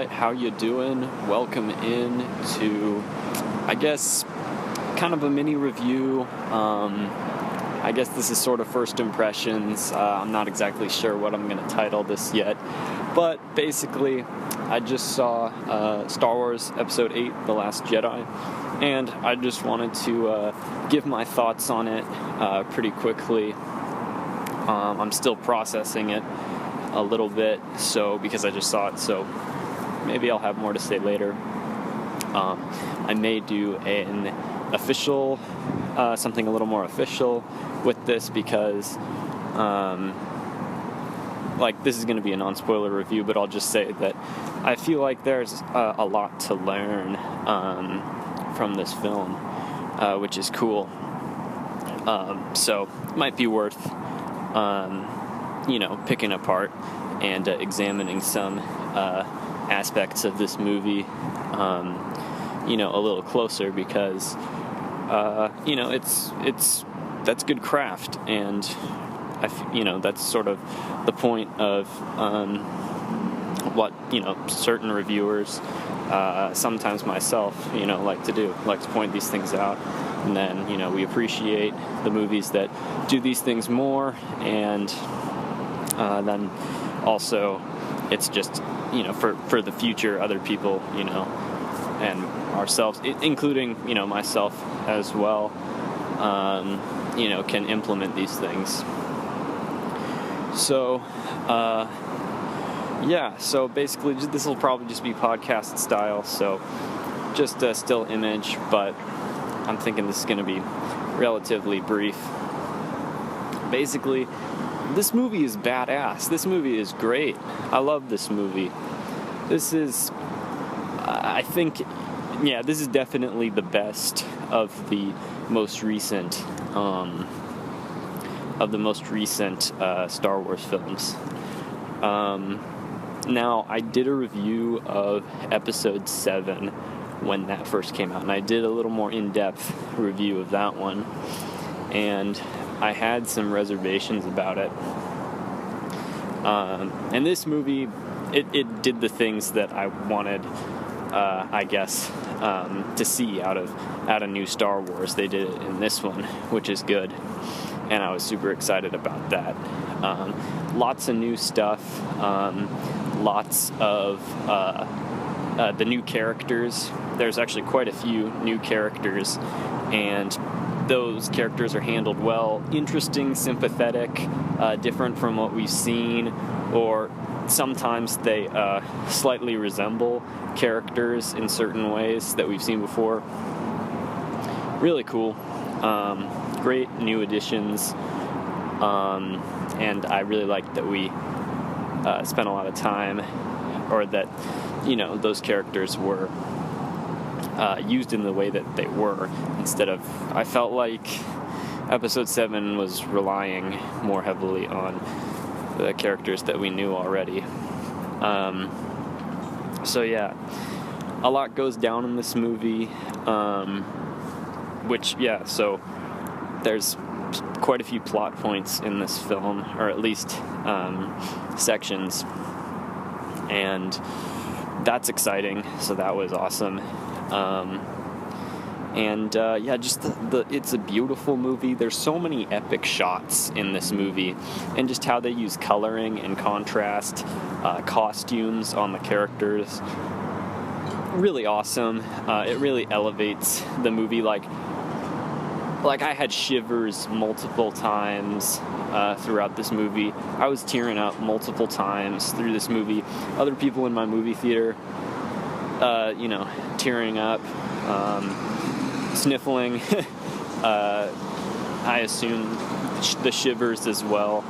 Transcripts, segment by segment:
Alright, how you doing? Welcome in to, I guess, kind of a mini review. I guess this is sort of first impressions. I'm not exactly sure what I'm going to title this yet. But basically, I just saw Star Wars Episode 8, The Last Jedi. And I just wanted to give my thoughts on it pretty quickly. I'm still processing it a little bit, because I just saw it, so maybe I'll have more to say later. I may do an official, something a little more official with this because, this is going to be a non-spoiler review, but I'll just say that I feel like there's a lot to learn from this film, which is cool. So it might be worth picking apart and examining some aspects of this movie, a little closer because, that's good craft, and that's sort of the point of what certain reviewers, sometimes myself, like to point these things out. And then, we appreciate the movies that do these things more, and then also it's just, for the future, other people, and ourselves, including, myself as well, can implement these things. So, so basically this will probably just be podcast style, so just a still image, but I'm thinking this is going to be relatively brief. Basically, this movie is badass. This movie is great. I love this movie. This is, this is definitely the best of the most recent, Star Wars films. Now, I did a review of Episode 7 when that first came out, and I did a little more in-depth review of that one, and I had some reservations about it. And this movie, it did the things that I wanted, to see out of new Star Wars. They did it in this one, which is good, and I was super excited about that. Lots of new stuff, lots of the new characters. There's actually quite a few new characters, and those characters are handled well. Interesting, sympathetic, different from what we've seen, or sometimes they slightly resemble characters in certain ways that we've seen before. Really cool. Great new additions, and I really liked that we spent a lot of time, or that those characters were used in the way that they were, instead of, I felt like Episode 7 was relying more heavily on the characters that we knew already. A lot goes down in this movie, so there's quite a few plot points in this film, or at least sections, and that's exciting, so that was awesome. It's a beautiful movie. There's so many epic shots in this movie, and just how they use coloring and contrast, costumes on the characters, really awesome. It really elevates the movie. Like I had shivers multiple times throughout this movie. I was tearing up multiple times through this movie. Other people in my movie theater, tearing up, sniffling. I assume the shivers as well,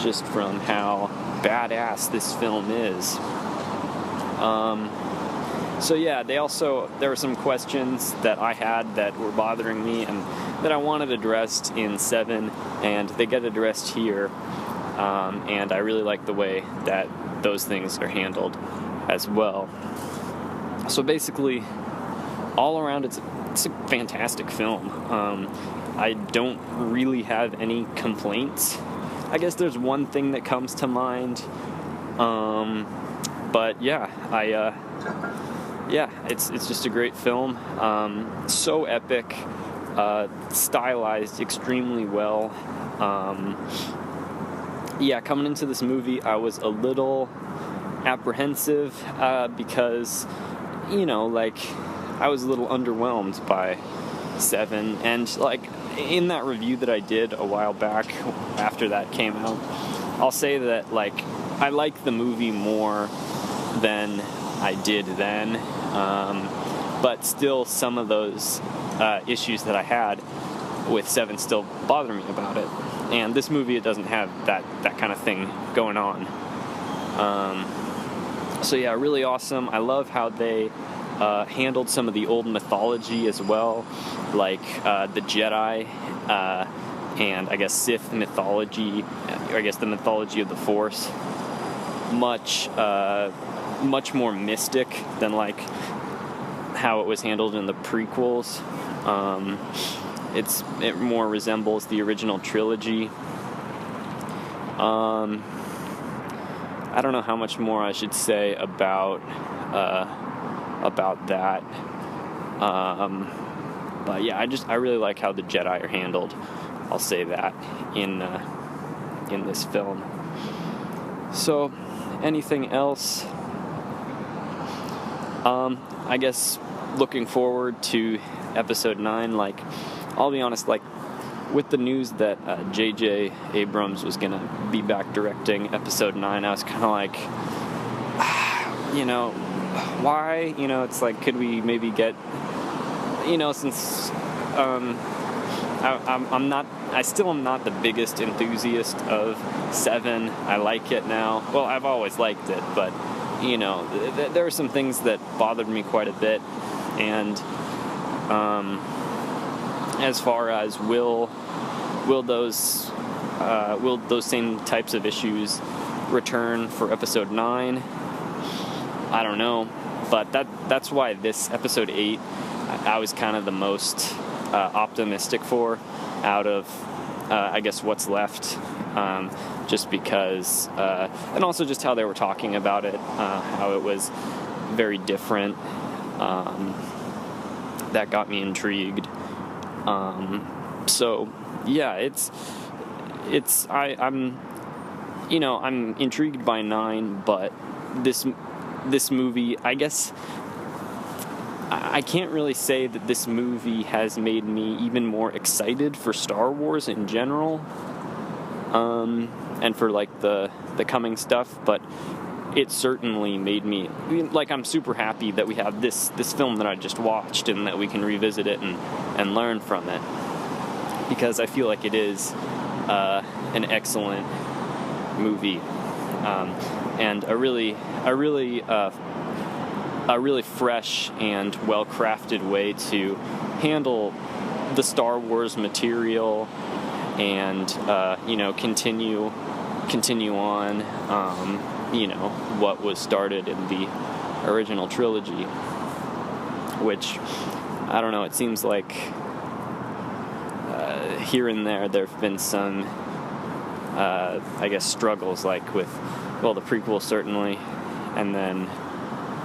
just from how badass this film is. There were some questions that I had that were bothering me and that I wanted addressed in 7, and they get addressed here, and I really like the way that those things are handled as well. So basically, all around, it's a fantastic film. I don't really have any complaints. I guess there's one thing that comes to mind, But yeah, it's just a great film. So epic, stylized extremely well. Coming into this movie, I was a little apprehensive because, I was a little underwhelmed by 7, and in that review that I did a while back after that came out, I'll say that I like the movie more than I did then, but still some of those issues that I had with 7 still bother me about it, and this movie, it doesn't have that kind of thing going on. Really awesome. I love how they handled some of the old mythology as well, like the Jedi and I guess Sith mythology, or I guess the mythology of the Force, much more mystic than how it was handled in the prequels. It more resembles the original trilogy. I don't know how much more I should say about that. But yeah, I really like how the Jedi are handled. I'll say that in this film. So, anything else? I guess looking forward to episode 9. I'll be honest, with the news that J.J. Abrams was gonna be back directing episode 9, I was kind of why? It's could we maybe get, since I still am not the biggest enthusiast of 7. I like it now. Well, I've always liked it, but there are some things that bothered me quite a bit, and as far as will those same types of issues return for episode 9? I don't know, but that's why this episode 8 I was kind of the most optimistic for out of I guess what's left, just because and also just how they were talking about it, how it was very different. That got me intrigued. I'm intrigued by 9, but this movie, I guess I can't really say that this movie has made me even more excited for Star Wars in general, and for the coming stuff, but it certainly made me, I'm super happy that we have this film that I just watched and that we can revisit it and learn from it, because I feel like it is an excellent movie, and a really fresh and well-crafted way to handle the Star Wars material, and continue on what was started in the original trilogy, which I don't know, it seems like here and there have been some I guess struggles, with the prequel certainly, and then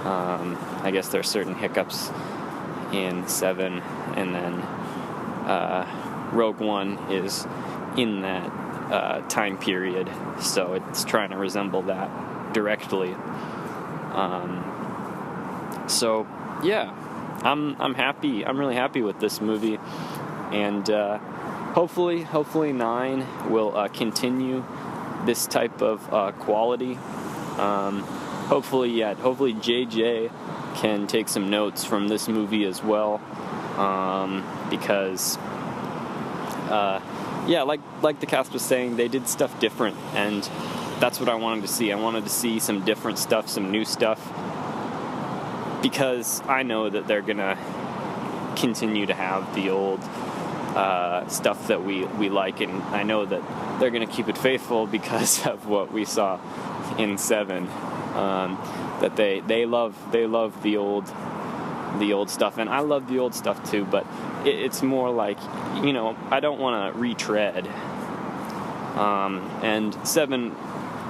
I guess there's certain hiccups in 7, and then Rogue One is in that time period, so it's trying to resemble that directly. I'm happy. I'm really happy with this movie, and hopefully 9 will continue this type of quality. Hopefully JJ can take some notes from this movie as well, because like the cast was saying, they did stuff different, and that's what I wanted to see. I wanted to see some different stuff, some new stuff, because I know that they're gonna continue to have the old stuff that we like, and I know that they're gonna keep it faithful because of what we saw in 7. That they love the old stuff, and I love the old stuff too, but it's more I don't want to retread, and 7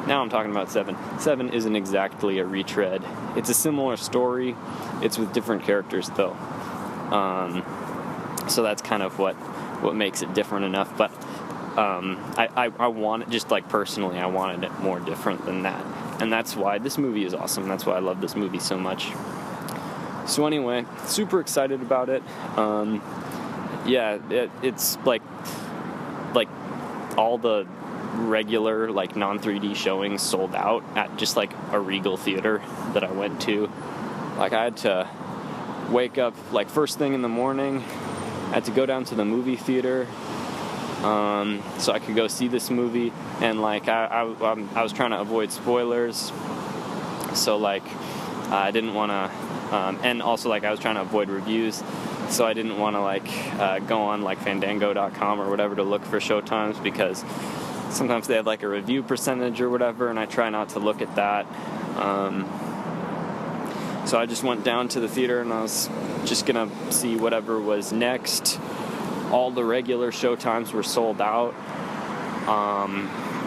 now I'm talking about 7. 7 isn't exactly a retread. It's a similar story. It's with different characters, though. So that's kind of what makes it different enough. But I want it, just like personally, I wanted it more different than that. And that's why this movie is awesome. That's why I love this movie so much. So anyway, super excited about it. It's like all the regular like non-3D showings sold out at just like a Regal theater that I went to. Like I had to wake up like first thing in the morning. I had to go down to the movie theater so I could go see this movie, and like I was trying to avoid spoilers, so like I didn't want to, and also like I was trying to avoid reviews, so I didn't want to like go on like Fandango.com or whatever to look for showtimes, because sometimes they have like a review percentage or whatever, and I try not to look at that. So I just went down to the theater and I was just gonna see whatever was next. All the regular showtimes were sold out,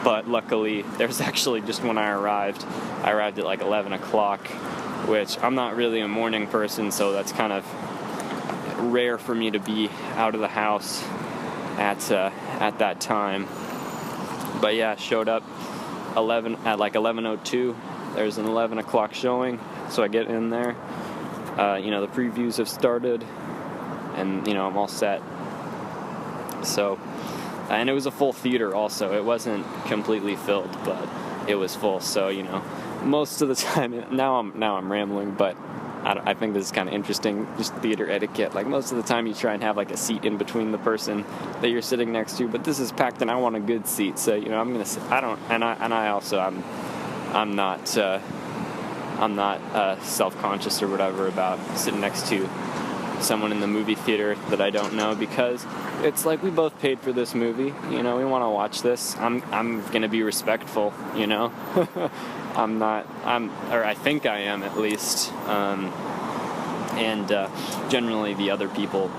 but luckily there's actually just when I arrived at like 11 o'clock, which I'm not really a morning person, so that's kind of rare for me to be out of the house at that time. But yeah, showed up at like 11:02. There's an 11 o'clock showing, so I get in there. The previews have started, and I'm all set. So, and it was a full theater also. It wasn't completely filled, but it was full. So most of the time, now I'm rambling, but I think this is kind of interesting, just theater etiquette. Like most of the time you try and have like a seat in between the person that you're sitting next to, but this is packed and I want a good seat. So, I'm going to sit, I'm not self-conscious or whatever about sitting next to someone in the movie theater that I don't know, because it's like we both paid for this movie, we want to watch this. I'm going to be respectful, I think I am at least, and generally the other people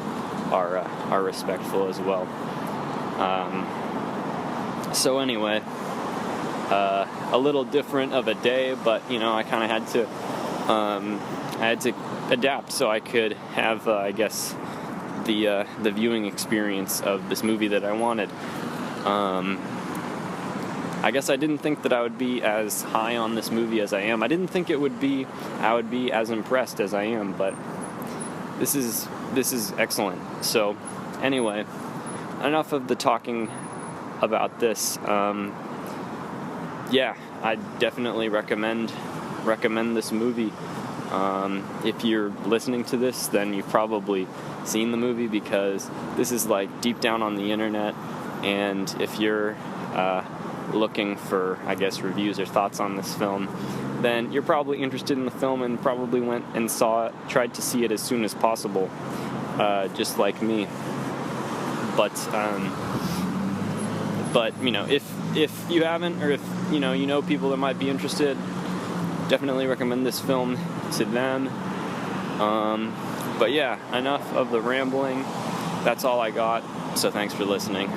are respectful as well. So anyway, a little different of a day, but I kind of had to adapt so I could have the viewing experience of this movie that I wanted. I guess I didn't think that I would be as high on this movie as I am. I didn't think I would be as impressed as I am, but this is excellent. So anyway, enough of the talking about this. I definitely recommend this movie. If you're listening to this, then you've probably seen the movie, because this is like deep down on the internet, and if you're looking for, reviews or thoughts on this film, then you're probably interested in the film and probably went and tried to see it as soon as possible, just like me. But if you haven't, or if you know people that might be interested, definitely recommend this film to them. But yeah, enough of the rambling. That's all I got, so thanks for listening.